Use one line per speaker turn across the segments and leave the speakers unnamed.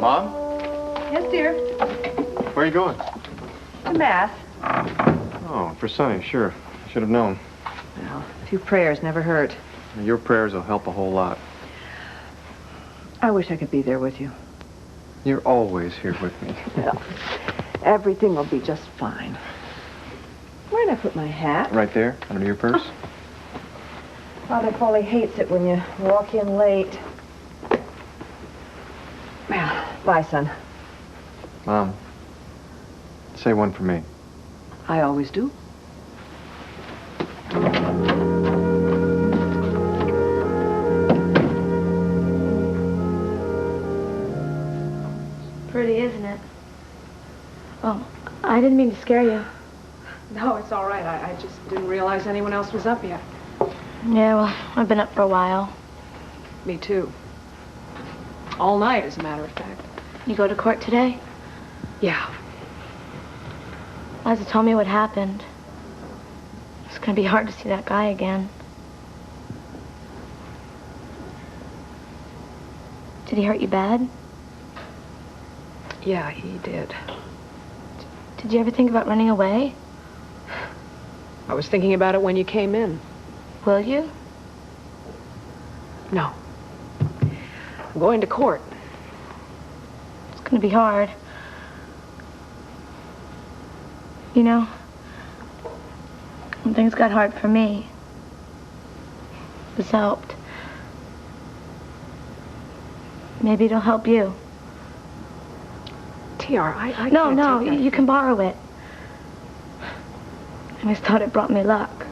Mom?
Yes, dear.
Where are you going?
To Mass.
Oh, for Sonny, sure. I should have known.
Well, a few prayers never hurt.
Your prayers will help a whole lot.
I wish I could be there with you.
You're always here with me.
Well, everything will be just fine. Where did I put my hat?
Right there, under your purse.
Father Foley hates it when you walk in late. Well, bye, son.
Mom, say one for me.
I always do.
Pretty, isn't it? Oh, I didn't mean to scare you.
No, it's all right. I just didn't realize anyone else was up yet.
Yeah, well, I've been up for a while.
Me too. All night, as a matter of fact.
You go to court today?
Yeah.
Liza told me what happened. It's gonna be hard to see that guy again. Did he hurt you bad?
Yeah, he did.
Did you ever think about running away?
I was thinking about it when you came in.
Will you?
No. I'm going to court.
It's gonna be hard. You know, when things got hard for me, this helped. Maybe it'll help you.
TR, I
No,
can't
no,
take that.
you can borrow it. I always thought it brought me luck.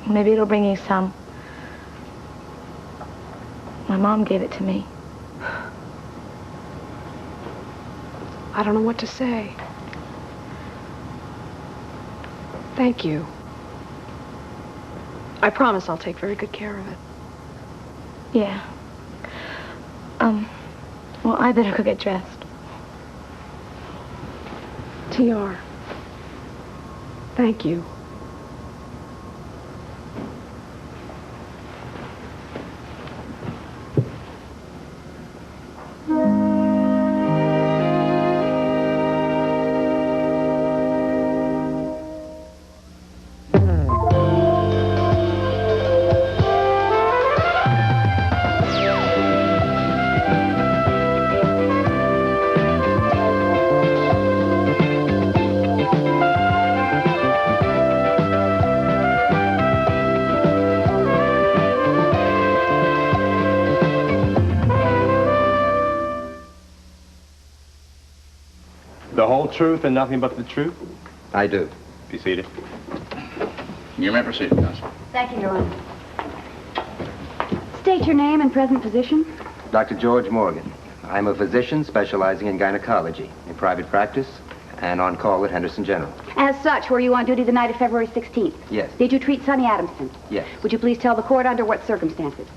Maybe it'll bring you some. My mom gave it to me.
I don't know what to say. Thank you. I promise I'll take very good care of it.
Yeah. Well, I better go get dressed.
TR, thank you.
The whole truth and nothing but the truth?
I do.
Be seated.
You may proceed, Constable.
Thank you, Your Honor. State your name and present position.
Dr. George Morgan. I'm a physician specializing in gynecology, in private practice, and on call at Henderson General.
As such, were you on duty the night of February 16th?
Yes.
Did you treat Sonny Adamson?
Yes.
Would you please tell the court under what circumstances?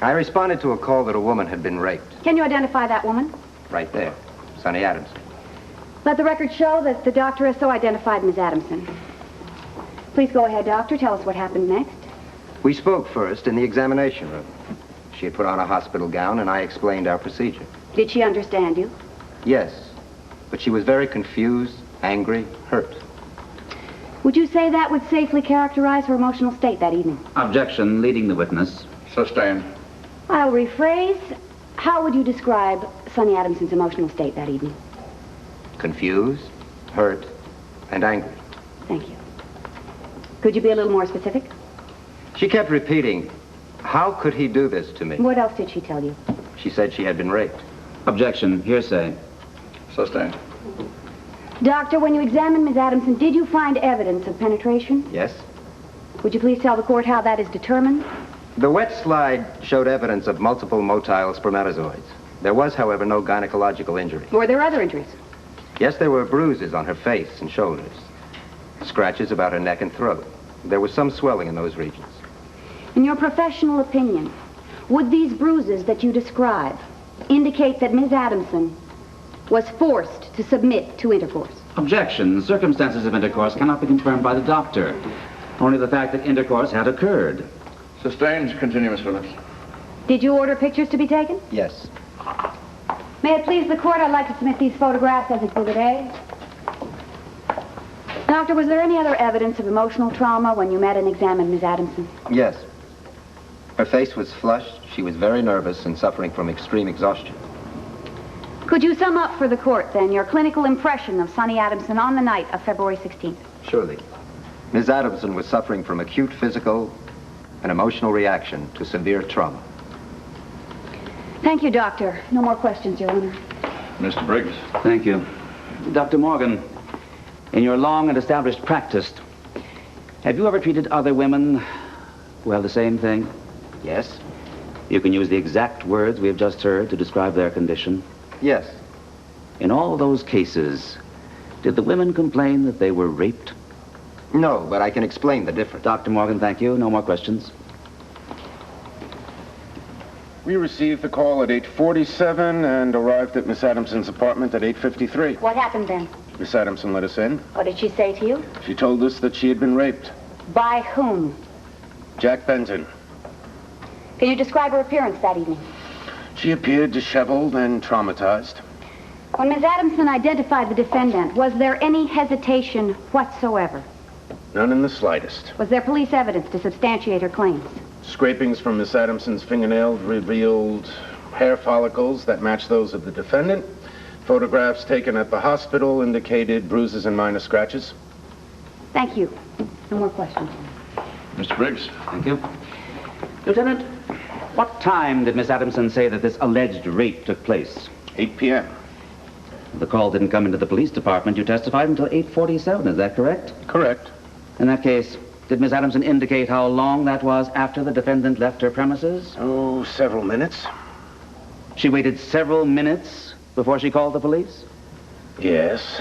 I responded to a call that a woman had been raped.
Can you identify that woman?
Right there. Sonny Adamson.
Let the record show that the doctor has so identified Ms. Adamson. Please go ahead, doctor. Tell us what happened next.
We spoke first in the examination room. She had put on a hospital gown, and I explained our procedure.
Did she understand you?
Yes, but she was very confused, angry, hurt.
Would you say that would safely characterize her emotional state that evening?
Objection, leading the witness. Sustained.
I'll rephrase. How would you describe Sonny Adamson's emotional state that evening?
Confused, hurt, and angry.
Thank you. Could you be a little more specific?
She kept repeating, "How could he do this to me?"
What else did she tell you?
She said she had been raped.
Objection, hearsay. Sustained.
Doctor, when you examined Ms. Adamson, did you find evidence of penetration?
Yes?
Would you please tell the court how that is determined?
The wet slide showed evidence of multiple motile spermatozoids. There was, however, no gynecological injury.
Were there other injuries?
Yes, there were bruises on her face and shoulders, scratches about her neck and throat. There was some swelling in those regions.
In your professional opinion, would these bruises that you describe indicate that Ms. Adamson was forced to submit to intercourse?
Objection, circumstances of intercourse cannot be confirmed by the doctor. Only the fact that intercourse had occurred. Sustained. Continue, Miss Phillips.
Did you order pictures to be taken?
Yes.
May it please the court, I'd like to submit these photographs as Exhibit A. Doctor, was there any other evidence of emotional trauma when you met and examined Miss Adamson?
Yes. Her face was flushed, she was very nervous and suffering from extreme exhaustion.
Could you sum up for the court, then, your clinical impression of Sonny Adamson on the night of February 16th?
Surely. Ms. Adamson was suffering from acute physical and emotional reaction to severe trauma.
Thank you, Doctor. No more questions, Your Honor.
Mr. Briggs.
Thank you. Dr. Morgan, in your long and established practice, have you ever treated other women who have the same thing?
Yes?
You can use the exact words we have just heard to describe their condition.
Yes.
In all those cases, did the women complain that they were raped?
No, but I can explain the difference.
Dr. Morgan, thank you. No more questions.
We received the call at 8:47 and arrived at Miss Adamson's apartment at 8:53.
What happened then?
Miss Adamson let us in.
What did she say to you?
She told us that she had been raped.
By whom?
Jack Benton.
Can you describe her appearance that evening?
She appeared disheveled and traumatized.
When Miss Adamson identified the defendant, was there any hesitation whatsoever?
None in the slightest.
Was there police evidence to substantiate her claims?
Scrapings from Miss Adamson's fingernails revealed hair follicles that matched those of the defendant. Photographs taken at the hospital indicated bruises and minor scratches.
Thank you. No more questions.
Mr. Briggs.
Thank you. Lieutenant, what time did Miss Adamson say that this alleged rape took place?
8 p.m.
The call didn't come into the police department. You testified until 8:47, is that correct?
Correct.
In that case, did Miss Adamson indicate how long that was after the defendant left her premises?
Oh, several minutes.
She waited several minutes before she called the police?
Yes.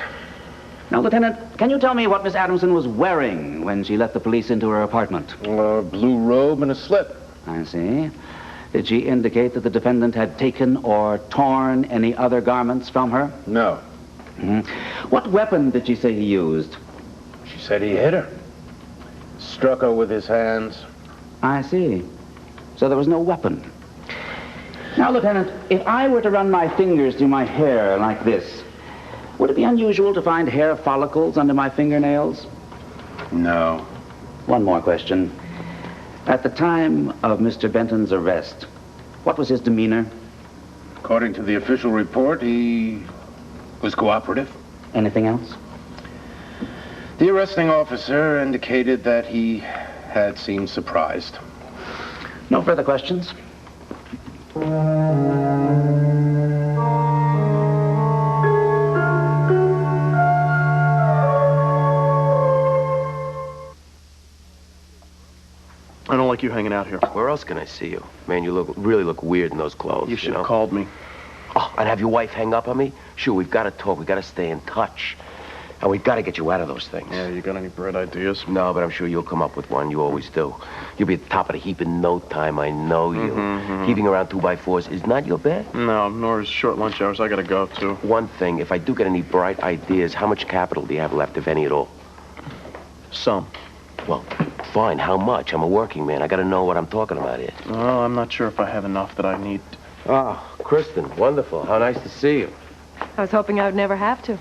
Now, Lieutenant, can you tell me what Miss Adamson was wearing when she let the police into her apartment?
A blue robe and a slip.
I see. Did she indicate that the defendant had taken or torn any other garments from her?
No.
What weapon did she say he used?
She said he hit her. Struck her with his hands.
I see. So there was no weapon. Now, Lieutenant, if I were to run my fingers through my hair like this, would it be unusual to find hair follicles under my fingernails?
No.
One more question. At the time of Mr. Benton's arrest, what was his demeanor?
According to the official report, he was cooperative.
Anything else?
The arresting officer indicated that he had seemed surprised.
No further questions?
I don't like you hanging out here.
Where else can I see you? Man, you really look weird in those clothes.
You should
know?
have called me.
Oh, and have your wife hang up on me? Sure, we've got to talk. We've got to stay in touch. And we've got to get you out of those things.
Yeah, you got any bright ideas?
No, but I'm sure you'll come up with one. You always do. You'll be at the top of the heap in no time. I know you. Heaving around 2x4s is not your bed.
No, nor is short lunch hours. I got to go, too.
One thing, if I do get any bright ideas, how much capital do you have left, if any at all?
Some.
Well, fine. How much? I'm a working man. I got to know what I'm talking about here.
Well, I'm not sure if I have enough that I need.
Ah, Kristen, wonderful. How nice to see you.
I was hoping I would never have to.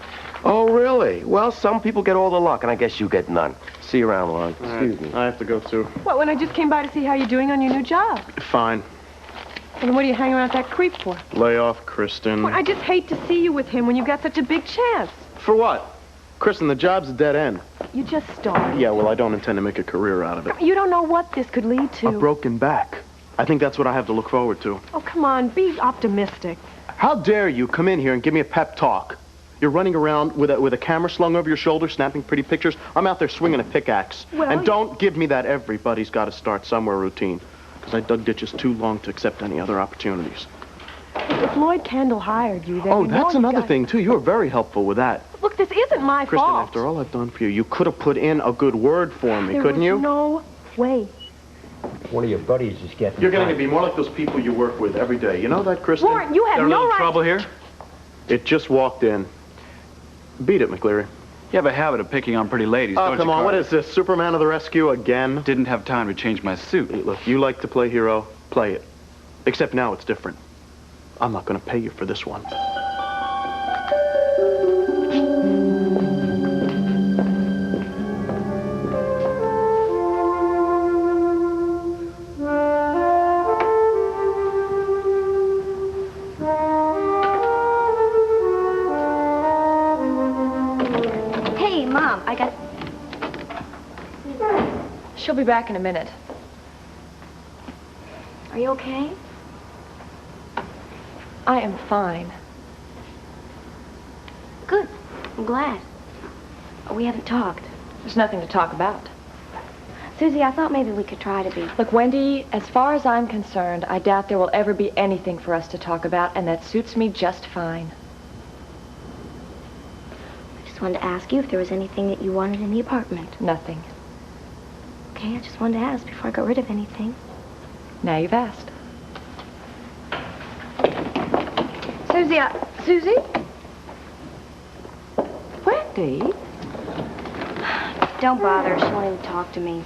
Oh, really? Well, some people get all the luck, and I guess you get none. See you around, Lon. Excuse me.
I have to go, too.
What, when I just came by to see how you're doing on your new job?
Fine.
And what do you hang around that creep for?
Lay off, Kristen.
Well, I just hate to see you with him when you've got such a big chance.
For what? Kristen, the job's a dead end.
You just started.
Yeah, well, I don't intend to make a career out of it.
You don't know what this could lead to.
A broken back. I think that's what I have to look forward to.
Oh, come on, be optimistic.
How dare you come in here and give me a pep talk? You're running around with a camera slung over your shoulder, snapping pretty pictures. I'm out there swinging a pickaxe.
Well,
and don't give me that everybody's got to start somewhere routine, because I dug ditches too long to accept any other opportunities.
If Lloyd Kendall hired you, then
Oh,
you know
that's
you've
another
got-
thing, too. You were very helpful with that.
Look, this isn't my
Kristen,
fault.
after all I've done for you, you could have put in a good word for me,
There
couldn't
was
you?
no way.
One of your buddies is getting...
You're going to be more like those people you work with every day. You know that, Kristen?
Warren, you have no right...
Trouble here?
It just walked in. Beat it, McLeary.
You have a habit of picking on pretty ladies,
Oh,
don't
come
you,
on. What
Carter?
is this, Superman of the Rescue again?
Didn't have time to change my suit.
Hey, look, you like to play hero, play it. Except now it's different. I'm not going to pay you for this one.
she'll be back in a minute.
Are you okay?
I am fine.
Good. I'm glad. We haven't talked.
There's nothing to talk about.
Susie, I thought maybe we could try to be.
Look, Wendy, as far as I'm concerned, I doubt there will ever be anything for us to talk about, and that suits me just fine.
I just wanted to ask you if there was anything that you wanted in the apartment.
Nothing.
Okay, I just wanted to ask before I got rid of anything.
Now you've asked.
Susie, Susie? Wendy?
Don't bother. She won't even talk to me.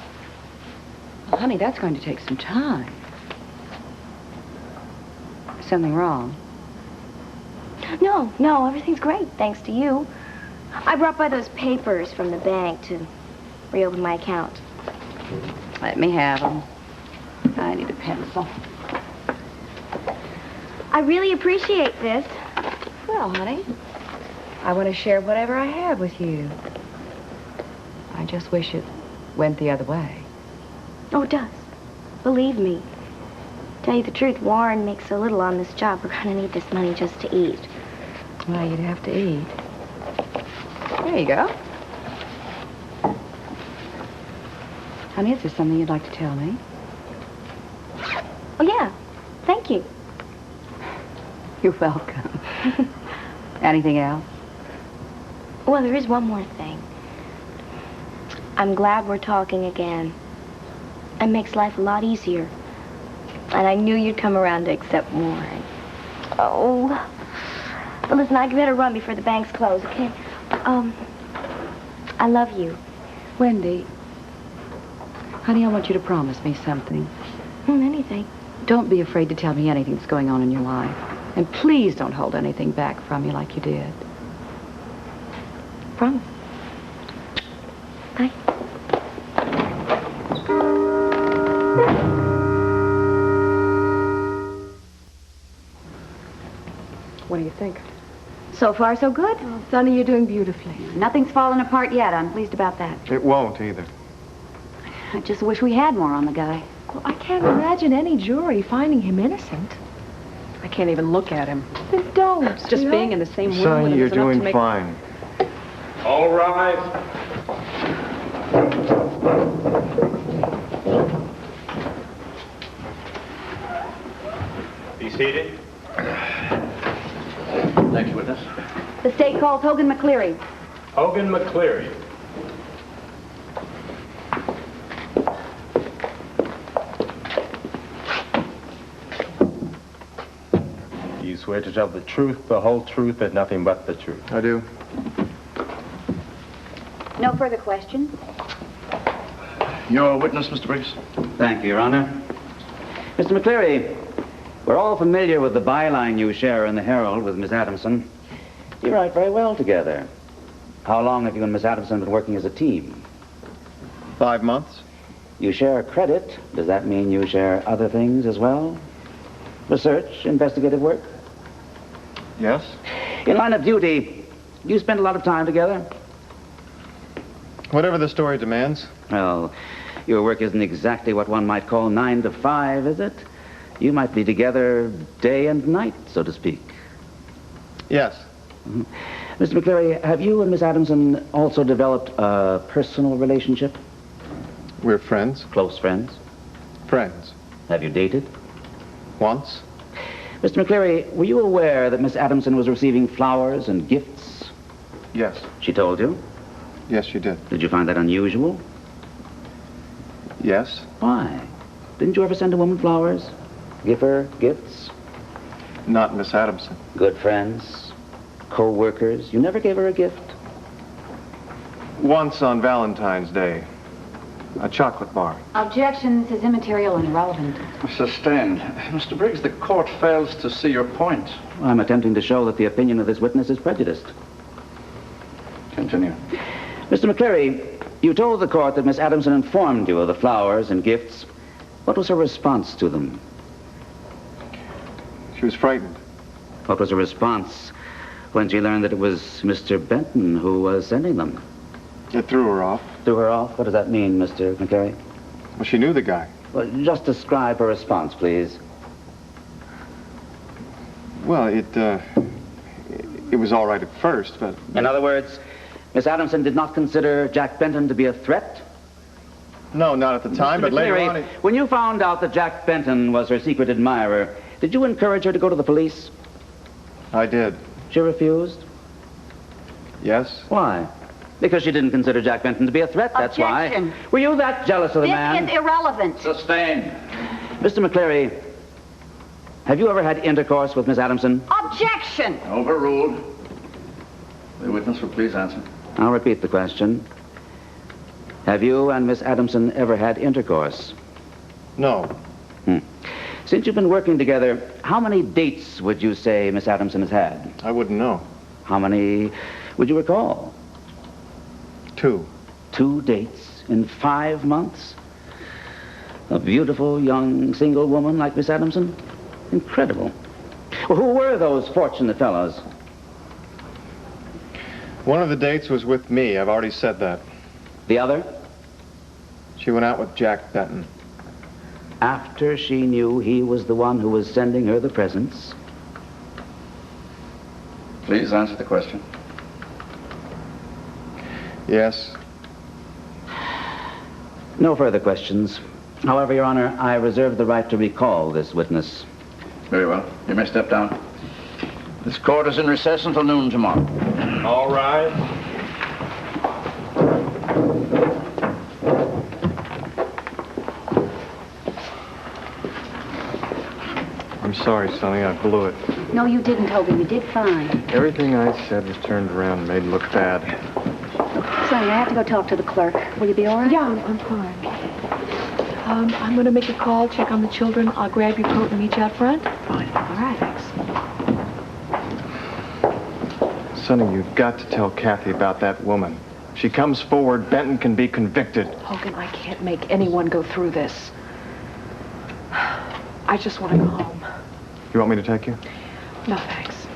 Well, honey, that's going to take some time. Something wrong?
No, everything's great, thanks to you. I brought by those papers from the bank to reopen my account.
Let me have them. I need a pencil.
I really appreciate this.
Well, honey, I want to share whatever I have with you. I just wish it went the other way.
Oh, it does. Believe me. Tell you the truth, Warren makes so little on this job. We're gonna need this money just to eat.
Well, you'd have to eat. There you go. Honey, is there something you'd like to tell me?
Oh, yeah. Thank you.
You're welcome. Anything else?
Well, there is one more thing. I'm glad we're talking again. It makes life a lot easier. And I knew you'd come around to accept Warren. Oh. But listen, I better run before the banks close, okay? I love you.
Wendy, honey, I want you to promise me something.
Anything.
Don't be afraid to tell me anything that's going on in your life. And please don't hold anything back from me like you did.
Promise. Bye.
What do you think?
So far, so good.
Oh, Sonny, you're doing beautifully.
Nothing's fallen apart yet. I'm pleased about that.
It won't either.
I just wish we had more on the guy.
Well, I can't imagine any jury finding him innocent. I can't even look at him.
Then don't.
Just being in the same room with
Sonny,
him
you're
is enough to
doing
make...
fine.
All right.
Be seated.
Next witness.
The state calls Hogan McCleary.
Hogan McCleary. Do you swear to tell the truth, the whole truth, and nothing but the truth?
I do.
No further questions?
Your witness, Mr. Briggs.
Thank you, Your Honor. Mr. McCleary, we're all familiar with the byline you share in the Herald with Miss Adamson. You write very well together. How long have you and Miss Adamson been working as a team?
5 months.
You share credit. Does that mean you share other things as well? Research, investigative work?
Yes.
In line of duty, do you spend a lot of time together?
Whatever the story demands.
Well, your work isn't exactly what one might call 9 to 5, is it? You might be together day and night, so to speak.
Yes.
Mm-hmm. Mr. McCleary, have you and Miss Adamson also developed a personal relationship?
We're friends.
Close friends?
Friends.
Have you dated?
Once.
Mr. McCleary, were you aware that Miss Adamson was receiving flowers and gifts?
Yes.
She told you?
Yes, she did.
Did you find that unusual?
Yes.
Why? Didn't you ever send a woman flowers? Give her gifts?
Not Miss Adamson.
Good friends? Co-workers? You never gave her a gift?
Once on Valentine's Day. A chocolate bar.
Objection. This is immaterial and irrelevant.
Sustained. Mr. Briggs, the court fails to see your point.
I'm attempting to show that the opinion of this witness is prejudiced.
Continue.
Mr. McCleary, you told the court that Miss Adamson informed you of the flowers and gifts. What was her response to them?
She was frightened.
What was her response when she learned that it was Mr. Benton who was sending them?
It threw her off.
Threw her off? What does that mean, Mr. McCleary?
Well, she knew the guy.
Well, just describe her response, please.
Well, it was all right at first, but...
In other words, Miss Adamson did not consider Jack Benton to be a threat?
No, not at the time, but later on...
When you found out that Jack Benton was her secret admirer, did you encourage her to go to the police?
I did.
She refused?
Yes.
Why? Because she didn't consider Jack Benton to be a threat, that's
Objection.
why. Were you that jealous of the man?
This is irrelevant.
Sustained.
Mr. McCleary, have you ever had intercourse with Miss Adamson?
Objection.
Overruled. The witness will please answer.
I'll repeat the question. Have you and Miss Adamson ever had intercourse?
No.
Since you've been working together, how many dates would you say Miss Adamson has had?
I wouldn't know.
How many would you recall?
2.
2 dates in 5 months? A beautiful, young, single woman like Miss Adamson? Incredible. Well, who were those fortunate fellows?
One of the dates was with me. I've already said that.
The other?
She went out with Jack Benton.
After she knew he was the one who was sending her the presents?
Please answer the question.
Yes.
No further questions. However, Your Honor, I reserve the right to recall this witness.
Very well. You may step down. This court is in recess until noon tomorrow.
All right.
I'm sorry, Sonny. I blew it.
No, you didn't, Toby. You did fine.
Everything I said was turned around and made look bad.
Sonny, I have to go talk to the clerk. Will you be all right?
Yeah, I'm fine. I'm going to make a call, check on the children. I'll grab your coat and meet you out front.
Fine. All right.
Sonny, you've got to tell Kathy about that woman. If she comes forward, Benton can be convicted.
Hogan, I can't make anyone go through this. I just want to go home.
You want me to take you?
No, thanks.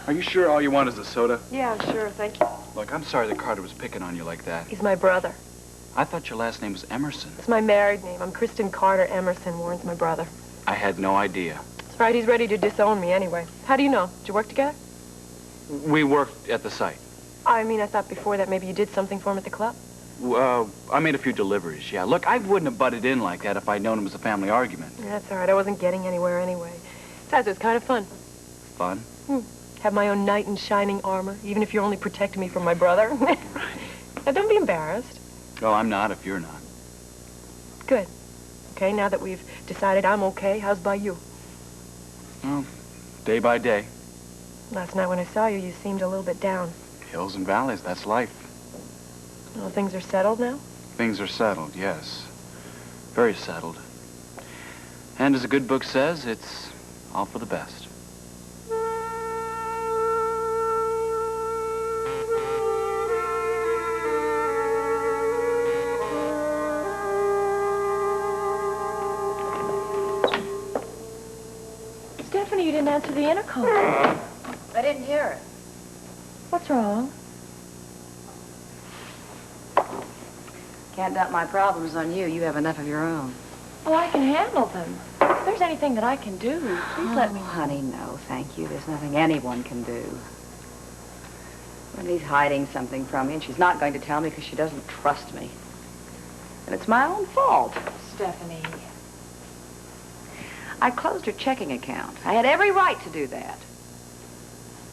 Are you sure all you want is a soda?
Yeah, sure, thank you.
Look, I'm sorry that Carter was picking on you like that.
He's my brother.
I thought your last name was Emerson.
It's my married name. I'm Kristen Carter Emerson. Warren's my brother.
I had no idea.
That's right, he's ready to disown me anyway. How do you know? Did you work together?
We worked at the site.
I mean, I thought before that maybe you did something for him at the club.
I made a few deliveries, yeah. Look, I wouldn't have butted in like that if I'd known it was a family argument.
That's all right. I wasn't getting anywhere anyway. Besides, it was kind of fun.
Fun?
Have my own knight in shining armor, even if you're only protecting me from my brother. Now, don't be embarrassed.
Well, I'm not if you're not.
Good. Okay, now that we've decided I'm okay, how's by you?
Well, day by day.
Last night when I saw you, you seemed a little bit down.
Hills and valleys, that's life.
Well, things are settled now?
Things are settled, yes. Very settled. And as a good book says, it's all for the best.
Stephanie, you didn't answer the intercom.
I didn't hear it.
What's wrong?
Can't dump my problems on you. You have enough of your own.
Oh, I can handle them. If there's anything that I can do, please let me know.
Honey, no, thank you. There's nothing anyone can do. Wendy's hiding something from me, and she's not going to tell me because she doesn't trust me. And it's my own fault.
Stephanie.
I closed her checking account. I had every right to do that.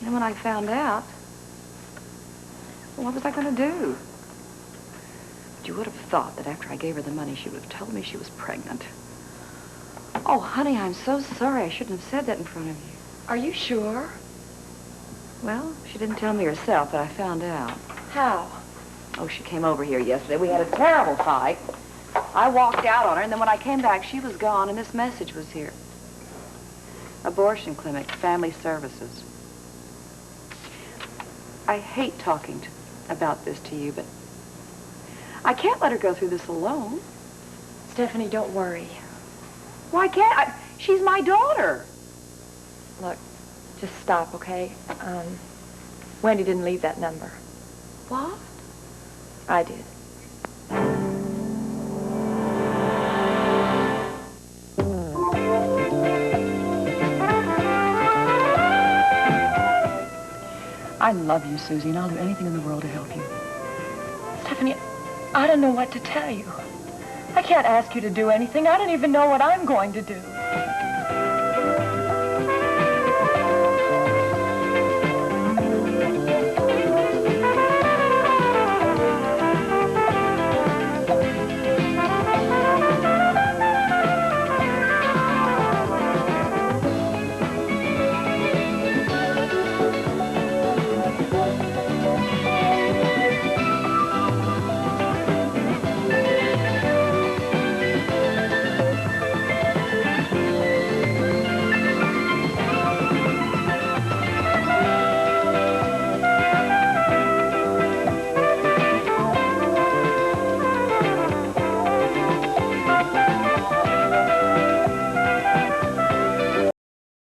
And when I found out, well, what was I going to do? But you would have thought that after I gave her the money, she would have told me she was pregnant. Oh, honey, I'm so sorry. I shouldn't have said that in front of you.
Are you sure?
Well, she didn't tell me herself, but I found out.
How?
Oh, she came over here yesterday. We had a terrible fight. I walked out on her, and then when I came back, she was gone, and this message was here. Abortion clinic, family services. I hate talking about this to you, but I can't let her go through this alone.
Stephanie, don't worry.
Why can't I? She's my daughter.
Look, just stop, okay? Wendy didn't leave that number.
What?
I did.
I love you, Susie, and I'll do anything in the world to help you. Stephanie, I don't know what to tell you. I can't ask you to do anything. I don't even know what I'm going to do.